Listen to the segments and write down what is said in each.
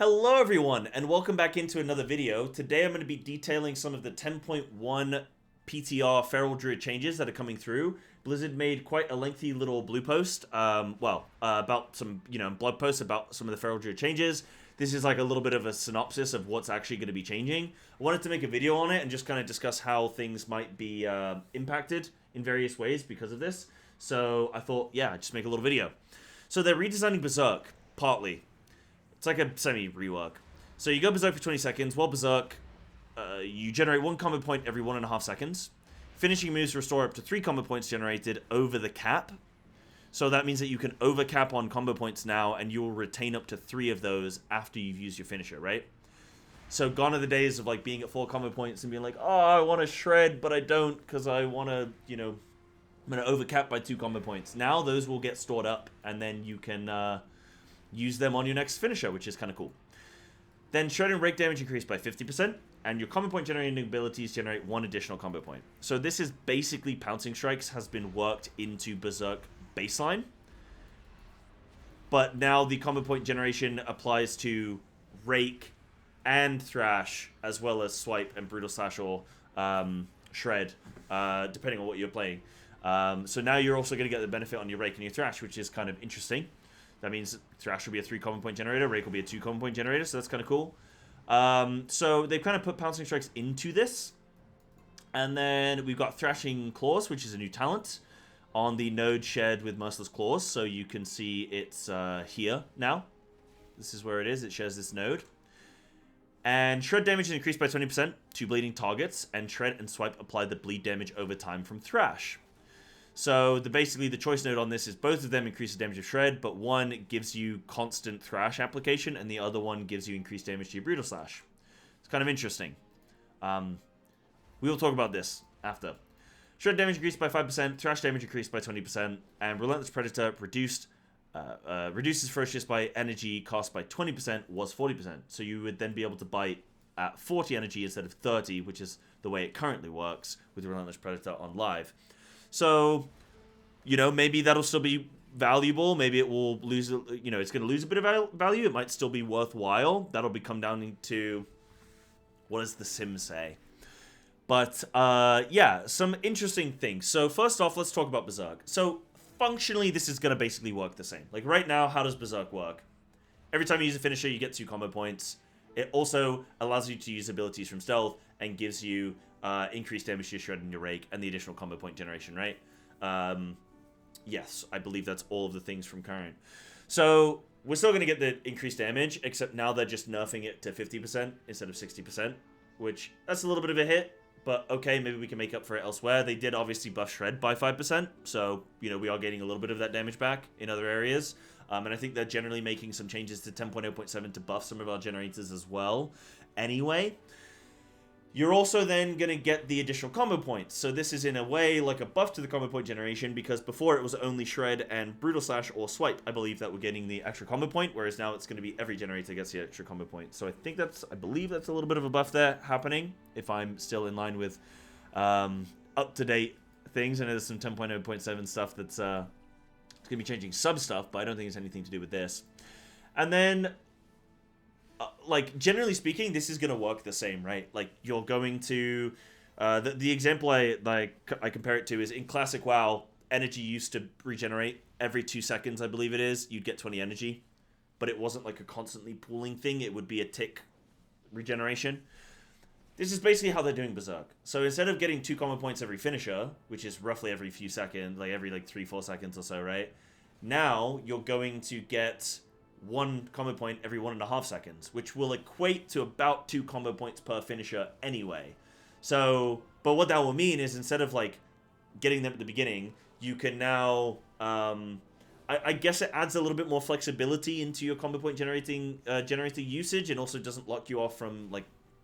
Hello everyone, and welcome back into another video. Today I'm going to be detailing some of the 10.1 PTR Feral Druid changes that are coming through. Blizzard made quite a lengthy little blue post, about some, blog posts about some of the Feral Druid changes. This is like a little bit of a synopsis of what's actually going to be changing. I wanted to make a video on it and just kind of discuss how things might be impacted in various ways because of this. So I thought, yeah, just make a little video. So they're redesigning Berserk, partly. It's like a semi-rework. So you go Berserk for 20 seconds. While Berserk, you generate 1 combo point every 1.5 seconds. Finishing moves restore up to 3 combo points generated over the cap. So that means that you can overcap on combo points now, and you will retain up to 3 of those after you've used your finisher, right? So gone are the days of like being at 4 combo points and being like, oh, I want to shred, but I don't because I want to, I'm going to overcap by 2 combo points. Now those will get stored up, and then you can use them on your next finisher, which is kind of cool. Then shred and rake damage increased by 50%, and your combo point generating abilities generate 1 additional combo point. So this is basically Pouncing Strikes has been worked into Berserk baseline, but now the combo point generation applies to rake and thrash, as well as swipe and brutal slash or shred, depending on what you're playing. So now you're also going to get the benefit on your rake and your thrash, which is kind of interesting. That means Thrash will be a 3 combo point generator, Rake will be a 2 combo point generator, so that's kind of cool. So they've kind of put Pouncing Strikes into this. And then we've got Thrashing Claws, which is a new talent on the node shared with Merciless Claws. So you can see it's here now. This is where it is. It shares this node. And Shred damage is increased by 20% to bleeding targets, and Shred and Swipe apply the bleed damage over time from Thrash. So basically the choice node on this is both of them increase the damage of Shred, but one gives you constant Thrash application, and the other one gives you increased damage to your Brutal Slash. It's kind of interesting. We will talk about this after. Shred damage increased by 5%, Thrash damage increased by 20%, and Relentless Predator reduces Ferocious by energy cost by 20% was 40%. So you would then be able to bite at 40 energy instead of 30, which is the way it currently works with Relentless Predator on live. So, maybe that'll still be valuable. Maybe it will lose, it's going to lose a bit of value. It might still be worthwhile. That'll come down to, what does the sim say? But, yeah, some interesting things. So, first off, let's talk about Berserk. So, functionally, this is going to basically work the same. Like, right now, how does Berserk work? Every time you use a finisher, you get 2 combo points. It also allows you to use abilities from stealth and gives you increased damage to your shred and your rake and the additional combo point generation, right? Yes, I believe that's all of the things from current. So we're still going to get the increased damage, except now they're just nerfing it to 50% instead of 60%, which that's a little bit of a hit, but okay, maybe we can make up for it elsewhere. They did obviously buff shred by 5%, so, we are getting a little bit of that damage back in other areas. And I think they're generally making some changes to 10.0.7 to buff some of our generators as well. Anyway, you're also then going to get the additional combo points. So this is in a way like a buff to the combo point generation, because before it was only Shred and Brutal Slash or Swipe, I believe, that were getting the extra combo point, whereas now it's going to be every generator gets the extra combo point. So I believe that's a little bit of a buff there happening, if I'm still in line with up-to-date things. I know there's some 10.0.7 stuff that's going to be changing sub stuff, but I don't think it's anything to do with this. And then, generally speaking, this is going to work the same, right? Like, you're going to... the example I compare it to is in Classic WoW, energy used to regenerate every 2 seconds, I believe it is. You'd get 20 energy, but it wasn't like a constantly pooling thing. It would be a tick regeneration. This is basically how they're doing Berserk. So instead of getting 2 combo points every finisher, which is roughly every few seconds, like every 3-4 seconds or so, right? Now you're going to get 1 combo point every 1.5 seconds, which will equate to about 2 combo points per finisher anyway. So, but what that will mean is instead of getting them at the beginning, you can now, I guess it adds a little bit more flexibility into your combo point generator usage, and also doesn't lock you off from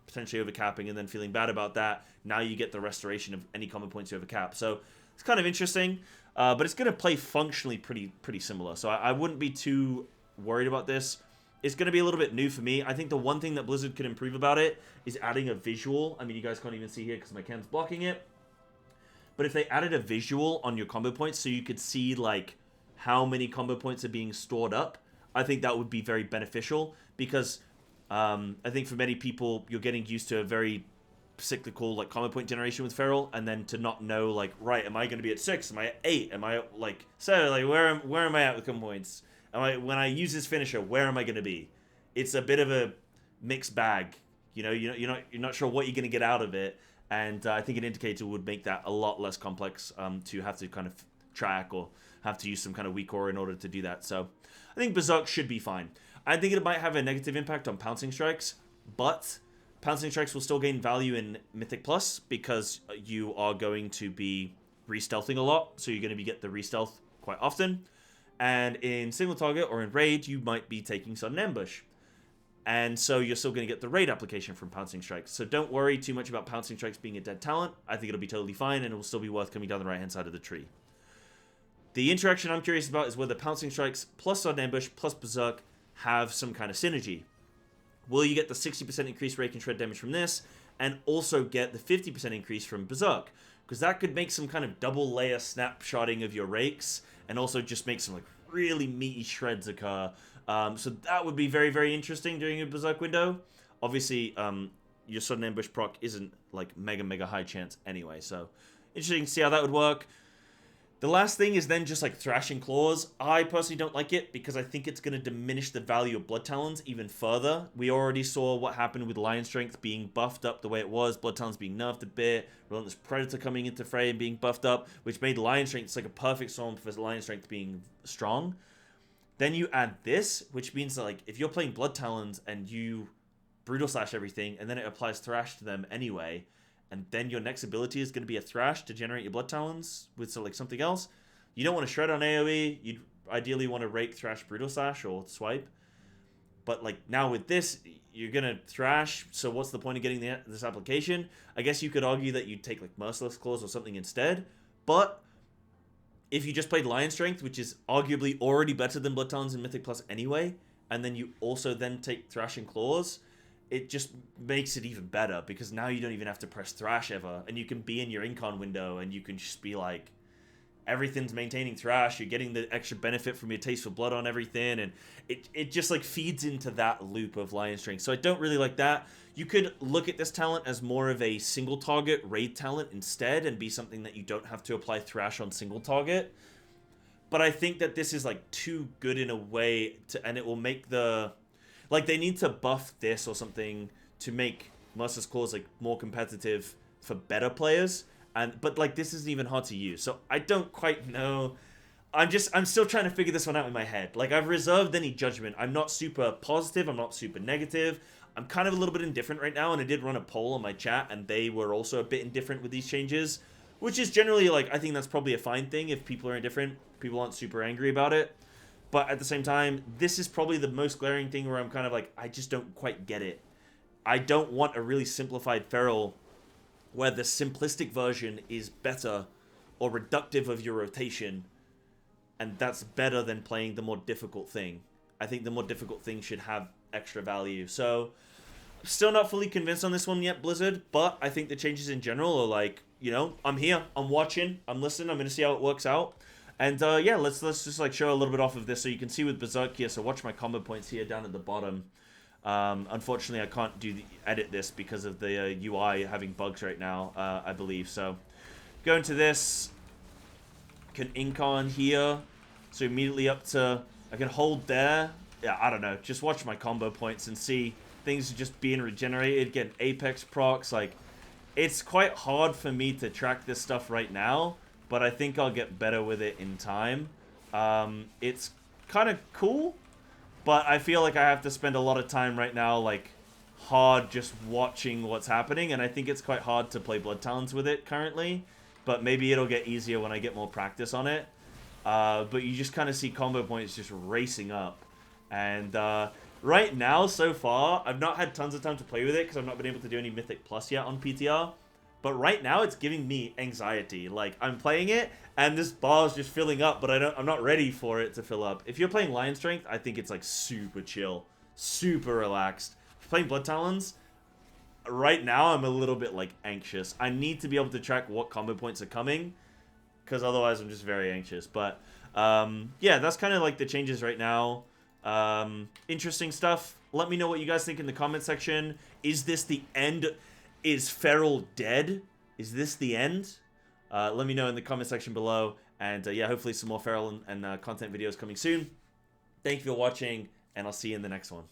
potentially overcapping and then feeling bad about that. Now you get the restoration of any combo points you overcap. So it's kind of interesting, but it's going to play functionally pretty similar. So I wouldn't be too worried about this. It's going to be a little bit new for me. I think the one thing that Blizzard could improve about it is adding a visual. I mean, you guys can't even see here because my cam's blocking it. But if they added a visual on your combo points so you could see how many combo points are being stored up, I think that would be very beneficial, because I think for many people, you're getting used to a very cyclical like combo point generation with Feral, and then to not know like, right, am I going to be at 6? Am I at 8? Am I like, so like where am I at with combo points? When I use this finisher, where am I going to be? It's a bit of a mixed bag. You know, you're not sure what you're going to get out of it, and I think an indicator would make that a lot less complex to have to kind of track or have to use some kind of weak aura in order to do that. So I think Berserk should be fine. I think it might have a negative impact on pouncing strikes, but pouncing strikes will still gain value in Mythic Plus because you are going to be re-stealthing a lot, so you're going to get the re-stealth quite often. And in single target or in raid, you might be taking sudden ambush. And so you're still going to get the raid application from pouncing strikes. So don't worry too much about pouncing strikes being a dead talent. I think it'll be totally fine, and it will still be worth coming down the right-hand side of the tree. The interaction I'm curious about is whether pouncing strikes plus sudden ambush plus berserk have some kind of synergy. Will you get the 60% increased rake and shred damage from this, and also get the 50% increase from berserk? Because that could make some kind of double layer snapshotting of your rakes, and also just make some like really meaty shreds occur. So that would be very, very interesting during a berserk window. Obviously, your sudden ambush proc isn't like mega high chance anyway, so interesting to see how that would work. The last thing is then just like thrashing claws. I personally don't like it because I think it's going to diminish the value of blood talons even further. We already saw what happened with lion strength being buffed up the way it was, blood talons being nerfed a bit, relentless predator coming into fray and being buffed up, which made lion strength like a perfect storm for lion strength being strong. Then you add this, which means that like if you're playing blood talons and you brutal slash everything and then it applies thrash to them anyway, and then your next ability is going to be a thrash to generate your blood talons with like something else. You don't want to shred on AoE. You'd ideally want to rake, thrash, brutal slash, or swipe. But like now with this, you're going to thrash. So what's the point of getting this application? I guess you could argue that you'd take like merciless claws or something instead. But if you just played lion strength, which is arguably already better than blood talons in Mythic Plus anyway, and then you also then take thrashing claws, it just makes it even better because now you don't even have to press thrash ever, and you can be in your incon window and you can just be like, everything's maintaining thrash, you're getting the extra benefit from your taste for blood on everything, and it just like feeds into that loop of lion strength. So I don't really like that. You could look at this talent as more of a single target raid talent instead and be something that you don't have to apply thrash on single target. But I think that this is like too good in a way to, and it will make the, like, they need to buff this or something to make Mercer's Claws like more competitive for better players. But like this isn't even hard to use, so I don't quite know. I'm still trying to figure this one out in my head. Like, I've reserved any judgment. I'm not super positive. I'm not super negative. I'm kind of a little bit indifferent right now, and I did run a poll on my chat, and they were also a bit indifferent with these changes, which is generally like, I think that's probably a fine thing if people are indifferent. People aren't super angry about it. But at the same time, this is probably the most glaring thing where I'm kind of like, I just don't quite get it. I don't want a really simplified feral where the simplistic version is better or reductive of your rotation, and that's better than playing the more difficult thing. I think the more difficult thing should have extra value. So, I'm still not fully convinced on this one yet, Blizzard, but I think the changes in general are like, you know, I'm here, I'm watching, I'm listening, I'm going to see how it works out. And yeah, let's just like show a little bit off of this so you can see with Berserk here. So watch my combo points here down at the bottom. Unfortunately, I can't edit this because of the UI having bugs right now, I believe. So go into this, can incon here, so immediately up to, I can hold there. Yeah, I don't know, just watch my combo points and see things just being regenerated, getting apex procs. Like, it's quite hard for me to track this stuff right now, but I think I'll get better with it in time. It's kind of cool, but I feel like I have to spend a lot of time right now, like, hard just watching what's happening, and I think it's quite hard to play Blood Talons with it currently, but maybe it'll get easier when I get more practice on it. But you just kind of see combo points just racing up, and right now, so far, I've not had tons of time to play with it because I've not been able to do any Mythic Plus yet on PTR. But right now, it's giving me anxiety. Like, I'm playing it, and this bar is just filling up, but I'm not ready for it to fill up. If you're playing Lion Strength, I think it's, like, super chill. Super relaxed. If you're playing Blood Talons, right now, I'm a little bit, like, anxious. I need to be able to track what combo points are coming, because otherwise I'm just very anxious. But, yeah, that's kind of, like, the changes right now. Interesting stuff. Let me know what you guys think in the comment section. Is this the end? Is Feral dead? Is this the end? Let me know in the comment section below. And yeah, hopefully some more Feral and content videos coming soon. Thank you for watching, and I'll see you in the next one.